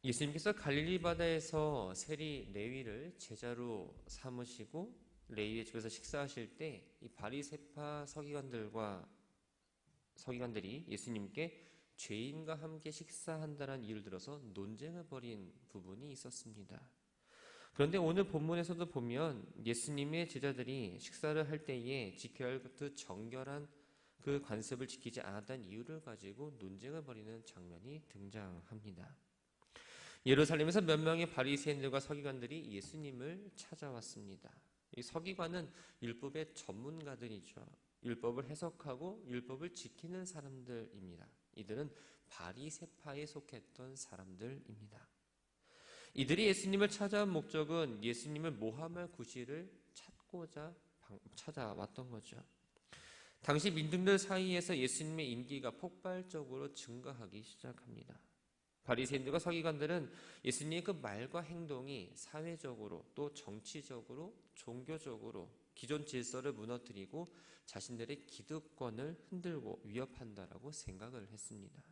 예수님께서 갈릴리 바다에서 세리 레위를 제자로 삼으시고 레위의 집에서 식사하실 때 이 바리새파 서기관들이 예수님께 죄인과 함께 식사한다는 이유를 들어서 논쟁을 벌인 부분이 있었습니다. 그런데 오늘 본문에서도 보면 예수님의 제자들이 식사를 할 때에 지켜야 할 그 정결한 그 관습을 지키지 않았다는 이유를 가지고 논쟁을 벌이는 장면이 등장합니다. 예루살렘에서 몇 명의 바리새인들과 서기관들이 예수님을 찾아왔습니다. 이 서기관은 율법의 전문가들이죠. 율법을 해석하고 율법을 지키는 사람들입니다. 이들은 바리새파에 속했던 사람들입니다. 이들이 예수님을 찾아온 목적은 예수님을 모함할 구실을 찾고자 찾아왔던 거죠. 당시 민중들 사이에서 예수님의 인기가 폭발적으로 증가하기 시작합니다. 바리새인들과 서기관들은 예수님의 그 말과 행동이 사회적으로 또 정치적으로 종교적으로 기존 질서를 무너뜨리고 자신들의 기득권을 흔들고 위협한다라고 생각을 했습니다.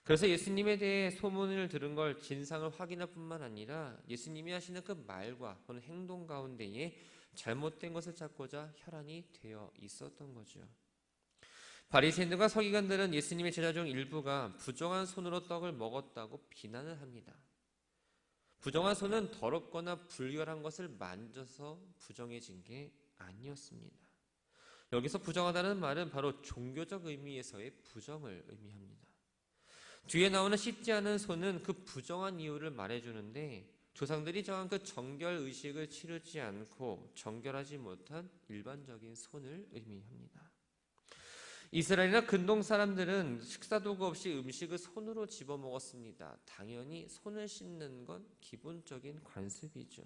그래서 예수님에 대해 소문을 들은 걸 진상을 확인할 뿐만 아니라 예수님이 하시는 그 말과 또는 행동 가운데에 잘못된 것을 찾고자 혈안이 되어 있었던 거죠. 바리새인들과 서기관들은 예수님의 제자 중 일부가 부정한 손으로 떡을 먹었다고 비난을 합니다. 부정한 손은 더럽거나 불결한 것을 만져서 부정해진 게 아니었습니다. 여기서 부정하다는 말은 바로 종교적 의미에서의 부정을 의미합니다. 뒤에 나오는 씻지 않은 손은 그 부정한 이유를 말해주는데 조상들이 정한 그 정결 의식을 치르지 않고 정결하지 못한 일반적인 손을 의미합니다. 이스라엘이나 근동 사람들은 식사도구 없이 음식을 손으로 집어 먹었습니다. 당연히 손을 씻는 건 기본적인 관습이죠.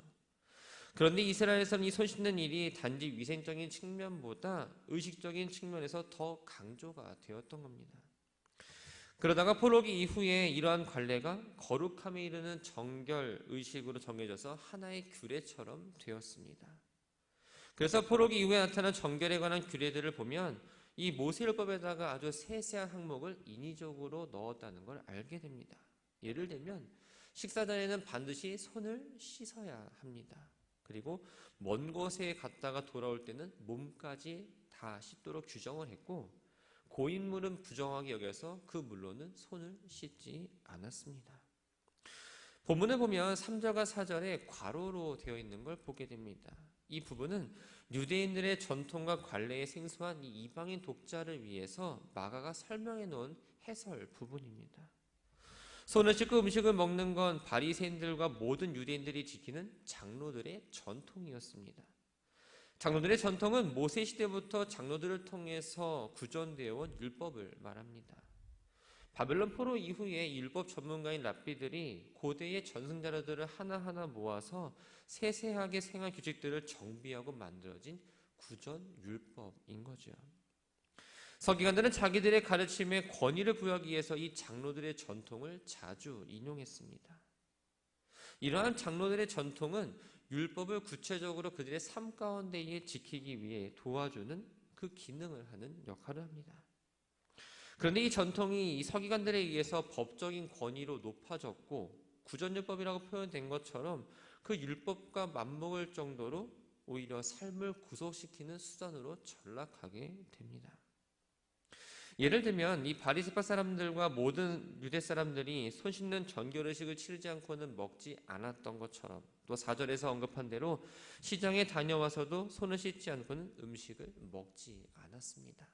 그런데 이스라엘에서는 이 손 씻는 일이 단지 위생적인 측면보다 의식적인 측면에서 더 강조가 되었던 겁니다. 그러다가 포로기 이후에 이러한 관례가 거룩함에 이르는 정결 의식으로 정해져서 하나의 규례처럼 되었습니다. 그래서 포로기 이후에 나타난 정결에 관한 규례들을 보면 이 모세율법에다가 아주 세세한 항목을 인위적으로 넣었다는 걸 알게 됩니다. 예를 들면 식사 전에는 반드시 손을 씻어야 합니다. 그리고 먼 곳에 갔다가 돌아올 때는 몸까지 다 씻도록 규정을 했고 고인물은 부정하게 여겨서 그 물로는 손을 씻지 않았습니다. 본문을 보면 3절과 4절에 괄호로 되어 있는 걸 보게 됩니다. 이 부분은 유대인들의 전통과 관례에 생소한 이 이방인 독자를 위해서 마가가 설명해 놓은 해설 부분입니다. 손을 씻고 음식을 먹는 건 바리새인들과 모든 유대인들이 지키는 장로들의 전통이었습니다. 장로들의 전통은 모세 시대부터 장로들을 통해서 구전되어 온 율법을 말합니다. 바벨론 포로 이후에 율법 전문가인 랍비들이 고대의 전승자료들을 하나하나 모아서 세세하게 생활 규칙들을 정비하고 만들어진 구전 율법인 거죠. 서기관들은 자기들의 가르침에 권위를 부여하기 위해서 이 장로들의 전통을 자주 인용했습니다. 이러한 장로들의 전통은 율법을 구체적으로 그들의 삶 가운데에 지키기 위해 도와주는 그 기능을 하는 역할을 합니다. 그런데 이 전통이 이 서기관들에 의해서 법적인 권위로 높아졌고 구전율법이라고 표현된 것처럼 그 율법과 맞먹을 정도로 오히려 삶을 구속시키는 수단으로 전락하게 됩니다. 예를 들면 이 바리새파 사람들과 모든 유대 사람들이 손 씻는 정결의식을 치르지 않고는 먹지 않았던 것처럼 또 4절에서 언급한 대로 시장에 다녀와서도 손을 씻지 않고는 음식을 먹지 않았습니다.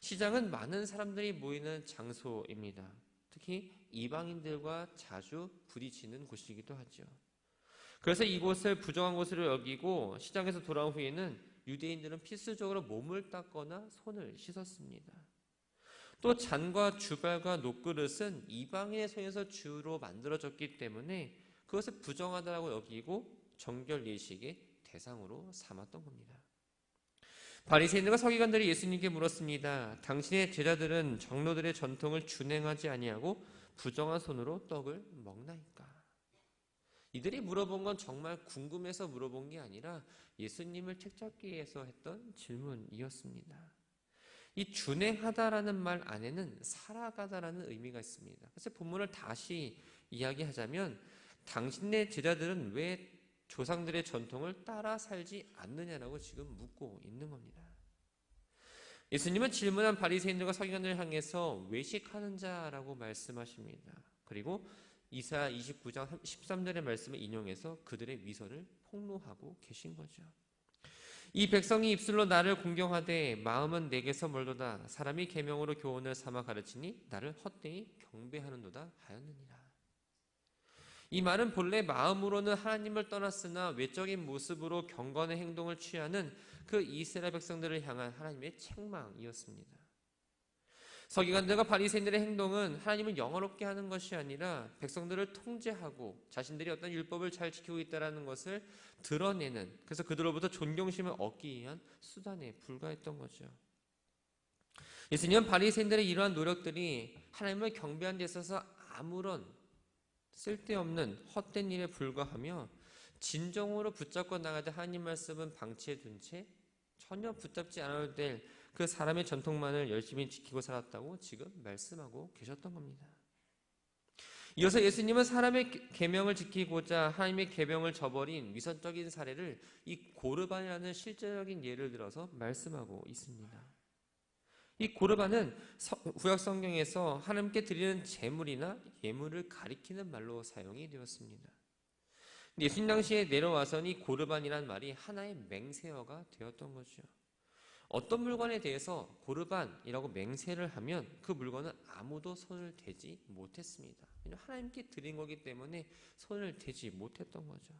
시장은 많은 사람들이 모이는 장소입니다. 특히 이방인들과 자주 부딪히는 곳이기도 하죠. 그래서 이곳을 부정한 곳으로 여기고 시장에서 돌아온 후에는 유대인들은 필수적으로 몸을 닦거나 손을 씻었습니다. 또 잔과 주발과 녹그릇은 이방인의 손에서 주로 만들어졌기 때문에 그것을 부정하다고 여기고 정결 예식의 대상으로 삼았던 겁니다. 바리새인들과 서기관들이 예수님께 물었습니다. 당신의 제자들은 장로들의 전통을 준행하지 아니하고 부정한 손으로 떡을 먹나이까? 이들이 물어본 건 정말 궁금해서 물어본 게 아니라 예수님을 책잡기 위해서 했던 질문이었습니다. 이 준행하다라는 말 안에는 살아가다라는 의미가 있습니다. 그래서 본문을 다시 이야기하자면 당신네 제자들은 왜 조상들의 전통을 따라 살지 않느냐라고 지금 묻고 있는 겁니다. 예수님은 질문한 바리새인들과 서기관들을 향해서 외식하는 자라고 말씀하십니다. 그리고 이사야 29장 13절의 말씀을 인용해서 그들의 위선을 폭로하고 계신 거죠. 이 백성이 입술로 나를 공경하되 마음은 내게서 멀도다. 사람이 계명으로 교훈을 삼아 가르치니 나를 헛되이 경배하는도다 하였느니라. 이 말은 본래 마음으로는 하나님을 떠났으나 외적인 모습으로 경건의 행동을 취하는 그 이스라엘 백성들을 향한 하나님의 책망이었습니다. 서기관들과 바리새인들의 행동은 하나님을 영화롭게 하는 것이 아니라 백성들을 통제하고 자신들이 어떤 율법을 잘 지키고 있다는 것을 드러내는, 그래서 그들로부터 존경심을 얻기 위한 수단에 불과했던 거죠. 예수님은 바리새인들의 이러한 노력들이 하나님을 경배하는 데 있어서 아무런 쓸데없는 헛된 일에 불과하며 진정으로 붙잡고 나가야 될 하나님 말씀은 방치해 둔 채 전혀 붙잡지 않아도 될 그 사람의 전통만을 열심히 지키고 살았다고 지금 말씀하고 계셨던 겁니다. 이어서 예수님은 사람의 계명을 지키고자 하나님의 계명을 저버린 위선적인 사례를 이 고르반이라는 실제적인 예를 들어서 말씀하고 있습니다. 이 고르반은 구약 성경에서 하나님께 드리는 제물이나 예물을 가리키는 말로 사용이 되었습니다. 예수님 당시에 내려와서는 이 고르반이란 말이 하나의 맹세어가 되었던 거죠. 어떤 물건에 대해서 고르반이라고 맹세를 하면 그 물건은 아무도 손을 대지 못했습니다. 하나님께 드린 거기 때문에 손을 대지 못했던 거죠.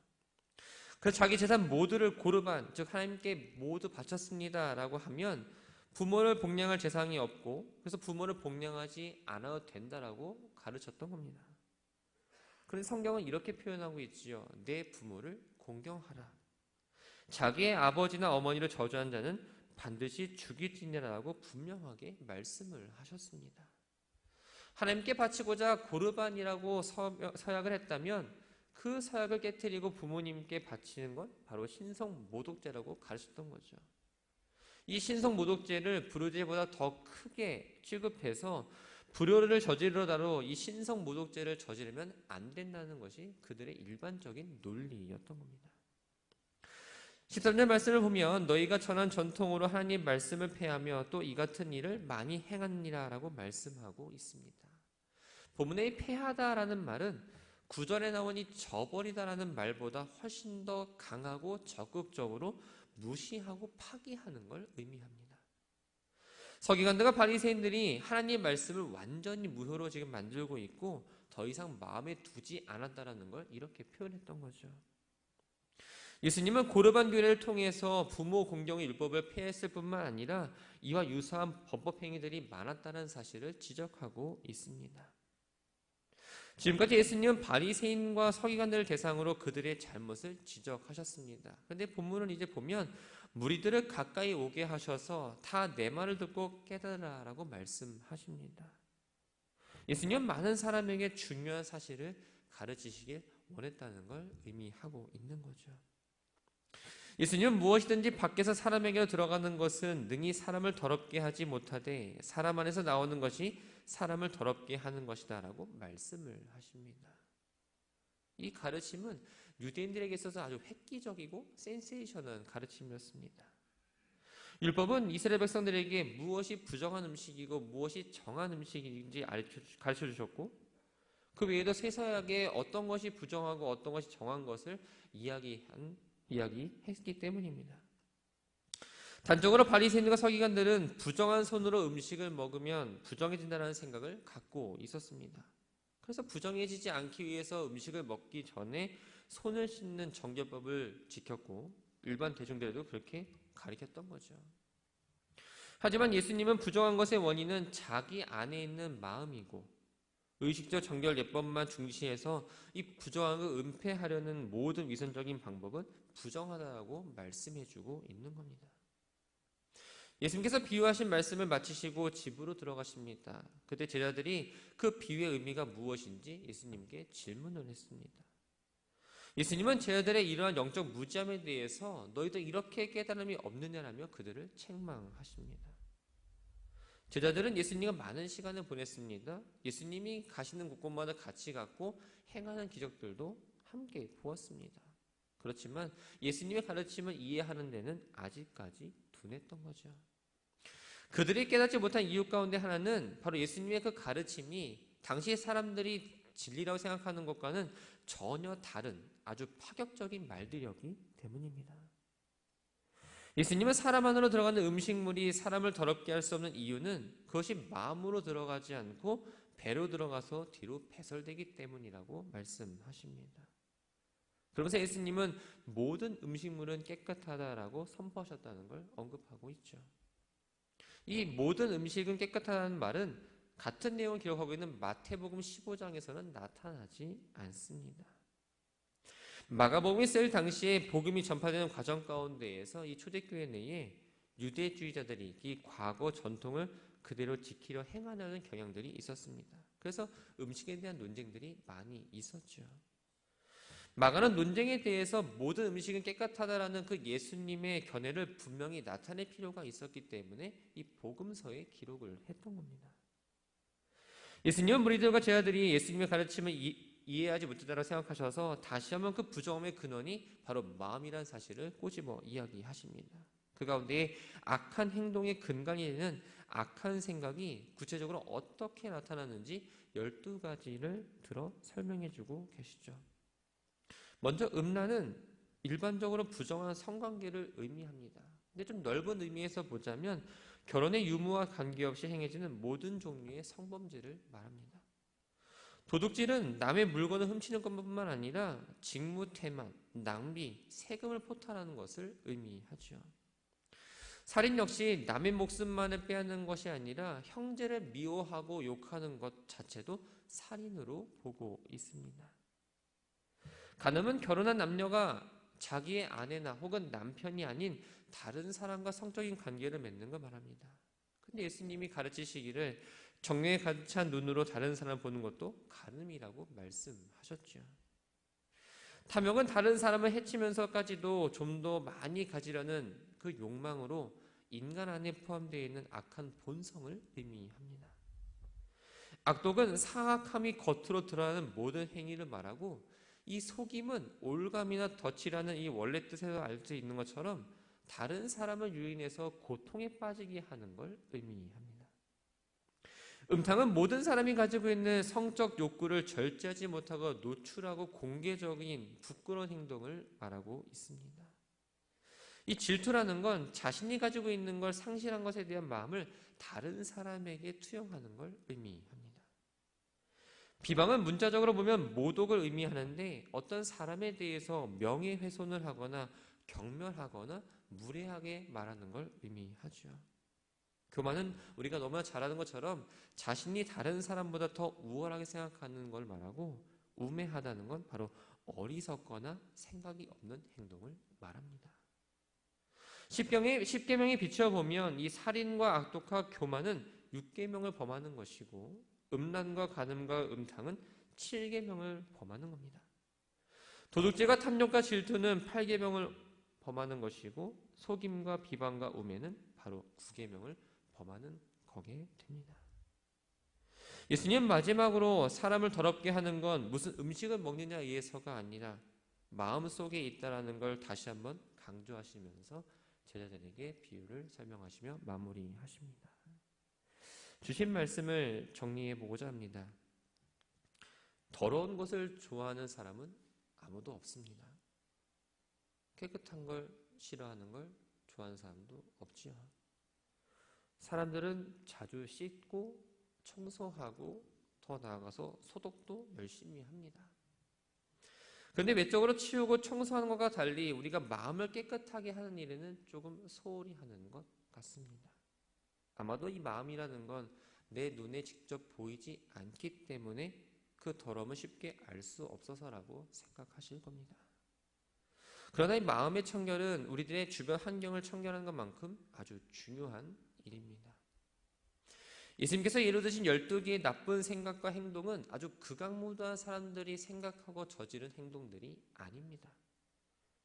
그래서 자기 재산 모두를 고르반, 즉 하나님께 모두 바쳤습니다 라고 하면 부모를 복양할 재산이 없고 그래서 부모를 복양하지 않아도 된다라고 가르쳤던 겁니다. 그런데 성경은 이렇게 표현하고 있지요. 내 부모를 공경하라. 자기의 아버지나 어머니를 저주한 자는 반드시 죽일지니라고 분명하게 말씀을 하셨습니다. 하나님께 바치고자 고르반이라고 서약을 했다면 그 서약을 깨트리고 부모님께 바치는 건 바로 신성모독죄라고 가르쳤던 거죠. 이 신성모독죄를 불효죄보다 더 크게 취급해서 불효를 저지르더라도 이 신성모독죄를 저지르면 안 된다는 것이 그들의 일반적인 논리였던 겁니다. 13절 말씀을 보면 너희가 전한 전통으로 하나님 말씀을 폐하며 또 이 같은 일을 많이 행하니라 라고 말씀하고 있습니다. 본문의 폐하다라는 말은 구절에 나온 이 저버리다라는 말보다 훨씬 더 강하고 적극적으로 무시하고 파기하는 걸 의미합니다. 서기관들과 바리새인들이 하나님의 말씀을 완전히 무효로 지금 만들고 있고 더 이상 마음에 두지 않았다라는 걸 이렇게 표현했던 거죠. 예수님은 고르반 규례를 통해서 부모 공경의 율법을 폐했을 뿐만 아니라 이와 유사한 범법 행위들이 많았다는 사실을 지적하고 있습니다. 지금까지 예수님은 바리새인과 서기관들을 대상으로 그들의 잘못을 지적하셨습니다. 그런데 본문을 이제 보면 무리들을 가까이 오게 하셔서 다 내 말을 듣고 깨달으라라고 말씀하십니다. 예수님은 많은 사람에게 중요한 사실을 가르치시길 원했다는 걸 의미하고 있는 거죠. 예수님은 무엇이든지 밖에서 사람에게로 들어가는 것은 능히 사람을 더럽게 하지 못하되 사람 안에서 나오는 것이 사람을 더럽게 하는 것이다 라고 말씀을 하십니다. 이 가르침은 유대인들에게 있어서 아주 획기적이고 센세이션한 가르침이었습니다. 율법은 이스라엘 백성들에게 무엇이 부정한 음식이고 무엇이 정한 음식인지 가르쳐 주셨고 그 외에도 세세하게 어떤 것이 부정하고 어떤 것이 정한 것을 이야기했기 때문입니다. 단적으로 바리새인과 서기관들은 부정한 손으로 음식을 먹으면 부정해진다는 생각을 갖고 있었습니다. 그래서 부정해지지 않기 위해서 음식을 먹기 전에 손을 씻는 정결법을 지켰고 일반 대중들에도 그렇게 가르쳤던 거죠. 하지만 예수님은 부정한 것의 원인은 자기 안에 있는 마음이고 의식적 정결 예법만 중시해서 이 부정한 걸 은폐하려는 모든 위선적인 방법은 부정하다고 말씀해주고 있는 겁니다. 예수님께서 비유하신 말씀을 마치시고 집으로 들어가십니다. 그때 제자들이 그 비유의 의미가 무엇인지 예수님께 질문을 했습니다. 예수님은 제자들의 이러한 영적 무지함에 대해서 너희도 이렇게 깨달음이 없느냐라며 그들을 책망하십니다. 제자들은 예수님과 많은 시간을 보냈습니다. 예수님이 가시는 곳곳마다 같이 갔고 행하는 기적들도 함께 보았습니다. 그렇지만 예수님의 가르침을 이해하는 데는 아직까지 둔했던 거죠. 그들이 깨닫지 못한 이유 가운데 하나는 바로 예수님의 그 가르침이 당시 사람들이 진리라고 생각하는 것과는 전혀 다른 아주 파격적인 말들이었기 때문입니다. 예수님은 사람 안으로 들어가는 음식물이 사람을 더럽게 할 수 없는 이유는 그것이 마음으로 들어가지 않고 배로 들어가서 뒤로 배설되기 때문이라고 말씀하십니다. 그러면서 예수님은 모든 음식물은 깨끗하다라고 선포하셨다는 걸 언급하고 있죠. 이 모든 음식은 깨끗하다는 말은 같은 내용을 기록하고 있는 마태복음 15장에서는 나타나지 않습니다. 마가복음이 쓰일 당시에 복음이 전파되는 과정 가운데에서 이 초대교회 내에 유대주의자들이 이 과거 전통을 그대로 지키려 행하려는 경향들이 있었습니다. 그래서 음식에 대한 논쟁들이 많이 있었죠. 마가는 논쟁에 대해서 모든 음식은 깨끗하다라는 그 예수님의 견해를 분명히 나타낼 필요가 있었기 때문에 이 복음서에 기록을 했던 겁니다. 예수님은 무리들과 제자들이 예수님의 가르침을 이해하지 못했다고 생각하셔서 다시 한번 그 부정함의 근원이 바로 마음이라는 사실을 꼬집어 이야기하십니다. 그 가운데 악한 행동의 근간이 되는 악한 생각이 구체적으로 어떻게 나타나는지 12가지를 들어 설명해주고 계시죠. 먼저 음란은 일반적으로 부정한 성관계를 의미합니다. 근데 좀 넓은 의미에서 보자면 결혼의 유무와 관계없이 행해지는 모든 종류의 성범죄를 말합니다. 도둑질은 남의 물건을 훔치는 것뿐만 아니라 직무태만, 낭비, 세금을 포탈하는 것을 의미하죠. 살인 역시 남의 목숨만을 빼앗는 것이 아니라 형제를 미워하고 욕하는 것 자체도 살인으로 보고 있습니다. 간음은 결혼한 남녀가 자기의 아내나 혹은 남편이 아닌 다른 사람과 성적인 관계를 맺는 걸 말합니다. 근데 예수님이 가르치시기를 정욕에 가득 찬 눈으로 다른 사람을 보는 것도 간음이라고 말씀하셨죠. 탐욕은 다른 사람을 해치면서까지도 좀 더 많이 가지려는 그 욕망으로 인간 안에 포함되어 있는 악한 본성을 의미합니다. 악독은 사악함이 겉으로 드러나는 모든 행위를 말하고 이 속임은 올감이나 덫이라는 이 원래 뜻에서 알 수 있는 것처럼 다른 사람을 유인해서 고통에 빠지게 하는 걸 의미합니다. 음탕은 모든 사람이 가지고 있는 성적 욕구를 절제하지 못하고 노출하고 공개적인 부끄러운 행동을 말하고 있습니다. 이 질투라는 건 자신이 가지고 있는 걸 상실한 것에 대한 마음을 다른 사람에게 투영하는 걸 의미합니다. 비방은 문자적으로 보면 모독을 의미하는데 어떤 사람에 대해서 명예훼손을 하거나 경멸하거나 무례하게 말하는 걸 의미하죠. 교만은 우리가 너무나 잘 아는 것처럼 자신이 다른 사람보다 더 우월하게 생각하는 걸 말하고, 우매하다는 건 바로 어리석거나 생각이 없는 행동을 말합니다. 십계명에 비춰보면 이 살인과 악독과 교만은 6계명을 범하는 것이고 음란과 간음과 음탕은 7계명을 범하는 겁니다. 도둑질과 탐욕과 질투는 8계명을 범하는 것이고 속임과 비방과 우매는 바로 9계명을 범하는 거게 됩니다. 예수님은 마지막으로 사람을 더럽게 하는 건 무슨 음식을 먹느냐에 의해서가 아니라 마음속에 있다라는 걸 다시 한번 강조하시면서 제자들에게 비유를 설명하시며 마무리하십니다. 주신 말씀을 정리해 보고자 합니다. 더러운 것을 좋아하는 사람은 아무도 없습니다. 깨끗한 걸 싫어하는 걸 좋아하는 사람도 없지요. 사람들은 자주 씻고 청소하고 더 나아가서 소독도 열심히 합니다. 그런데 외적으로 치우고 청소하는 것과 달리 우리가 마음을 깨끗하게 하는 일에는 조금 소홀히 하는 것 같습니다. 아마도 이 마음이라는 건 내 눈에 직접 보이지 않기 때문에 그 더러움을 쉽게 알 수 없어서라고 생각하실 겁니다. 그러나 이 마음의 청결은 우리들의 주변 환경을 청결하는 것만큼 아주 중요한 일입니다. 예수님께서 예로 드신 12개의 나쁜 생각과 행동은 아주 극악무도한 사람들이 생각하고 저지른 행동들이 아닙니다.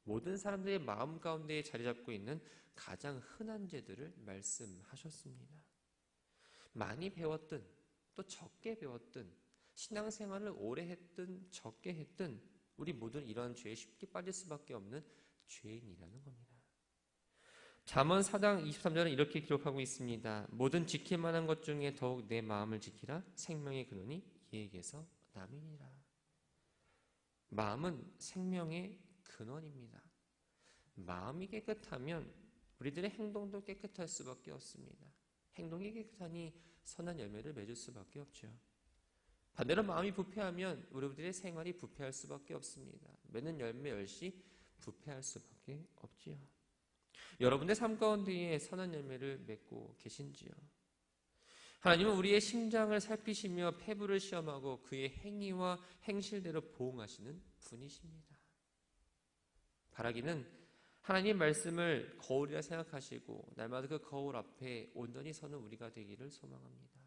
모든 사람들의 마음 가운데 자리 잡고 있는 가장 흔한 죄들을 말씀하셨습니다. 많이 배웠든 또 적게 배웠든 신앙생활을 오래 했든 적게 했든 우리 모두는 이런 죄에 쉽게 빠질 수밖에 없는 죄인이라는 겁니다. 잠언 4장 23절은 이렇게 기록하고 있습니다. 모든 지킬 만한 것 중에 더욱 내 마음을 지키라. 생명의 근원이 이에게서 남이니라. 마음은 생명의 근원입니다. 마음이 깨끗하면 우리들의 행동도 깨끗할 수밖에 없습니다. 행동이 깨끗하니 선한 열매를 맺을 수밖에 없죠. 반대로 마음이 부패하면 우리들의 생활이 부패할 수밖에 없습니다. 맺는 열매 역시 부패할 수밖에 없지요. 여러분의 삶 가운데에 선한 열매를 맺고 계신지요? 하나님은 우리의 심장을 살피시며 폐부를 시험하고 그의 행위와 행실대로 보응하시는 분이십니다. 바라기는 하나님 말씀을 거울이라 생각하시고 날마다 그 거울 앞에 온전히 서는 우리가 되기를 소망합니다.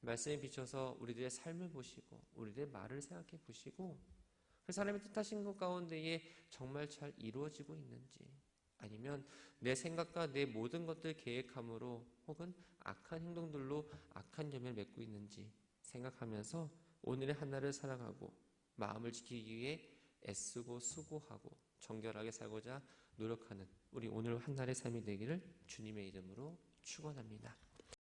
말씀에 비춰서 우리들의 삶을 보시고 우리들의 말을 생각해 보시고 그 사람의 뜻하신 것 가운데에 정말 잘 이루어지고 있는지, 아니면 내 생각과 내 모든 것들 계획함으로 혹은 악한 행동들로 악한 열매를 맺고 있는지 생각하면서 오늘의 하나를 살아가고 마음을 지키기 위해 애쓰고 수고하고 정결하게 살고자 노력하는 우리 오늘 한날의 삶이 되기를 주님의 이름으로 축원합니다.